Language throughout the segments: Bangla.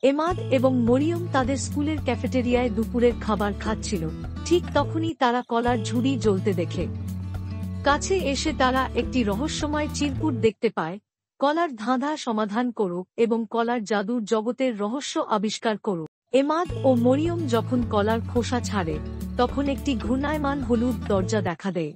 এমাদ এবং মরিয়ম তাদের স্কুলের ক্যাফেটেরিয়ায় দুপুরের খাবার খাচ্ছিল। ঠিক তখনই তারা কলার ঝুড়ি জ্বলতে দেখে। কাছে এসে তারা একটি রহস্যময় চিরকুট দেখতে পায়। কলার ধাঁধা সমাধান করো এবং কলার জাদুর জগতের রহস্য আবিষ্কার করো। এমাদ ও মরিয়ম যখন কলার খোসা ছাড়ে, তখন একটি ঘূর্ণায়মান হলুদ দরজা দেখা দেয়।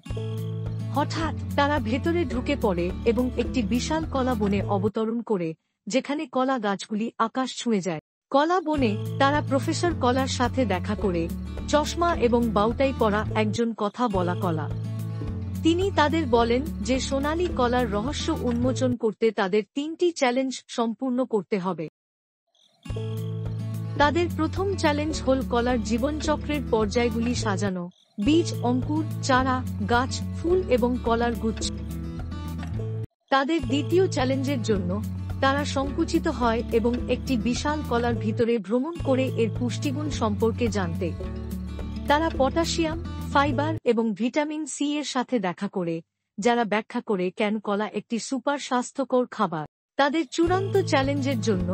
হঠাৎ তারা ভেতরে ঢুকে পড়ে এবং একটি বিশাল কলা বনে অবতরণ করে, যেখানে কলা গাছগুলি আকাশ ছুঁয়ে যায়। কলা বনে তারা প্রফেসর কলার সাথে দেখা করে, চশমা এবং বাউটাই পরা একজন কথা বলা কলা। তিনি তাদের বলেন যে সোনালী কলার রহস্য উন্মোচন করতে তাদের 3টি চ্যালেঞ্জ সম্পূর্ণ করতে হবে। তাদের প্রথম চ্যালেঞ্জ হল কলার জীবনচক্রের পর্যায়গুলি সাজানো: বীজ, অঙ্কুর, চারা, গাছ, ফুল এবং কলার গুচ্ছ। তাদের দ্বিতীয় চ্যালেঞ্জের জন্য তারা সংকুচিত হয় এবং একটি বিশাল কলার ভিতরে ভ্রমণ করে এর পুষ্টিগুণ সম্পর্কে জানতে। তারা পটাশিয়াম, ফাইবার এবং ভিটামিন সি এর সাথে দেখা করে, যারা ব্যাখ্যা করে কেন কলা একটি সুপার স্বাস্থ্যকর খাবার। তাদের চূড়ান্ত চ্যালেঞ্জের জন্য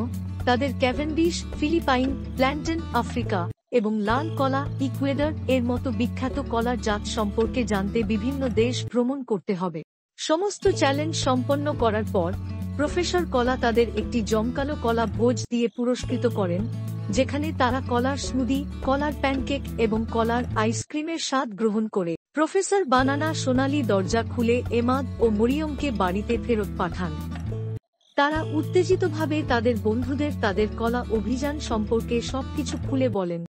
তাদের ক্যাভেন্ডিশ, ফিলিপাইন, প্ল্যান্টেন, আফ্রিকা এবং লাল কলা, ইকুয়েডর এর মতো বিখ্যাত কলার জাত সম্পর্কে জানতে বিভিন্ন দেশ ভ্রমণ করতে হবে। সমস্ত চ্যালেঞ্জ সম্পন্ন করার পর প্রফেসর কলা তাদের একটি জমকালো কলা ভোজ দিয়ে পুরস্কৃত করেন, যেখানে তারা কলার স্মুদি, কলার প্যানকেক এবং কলার আইসক্রিমের স্বাদ গ্রহণ করে। প্রফেসর বানানা সোনালী দরজা খুলে এমাদ ও মরিয়মকে বাড়িতে ফেরত পাঠান। তারা উত্তেজিতভাবে তাদের বন্ধুদের তাদের কলা অভিযান সম্পর্কে সবকিছু খুলে বলেন।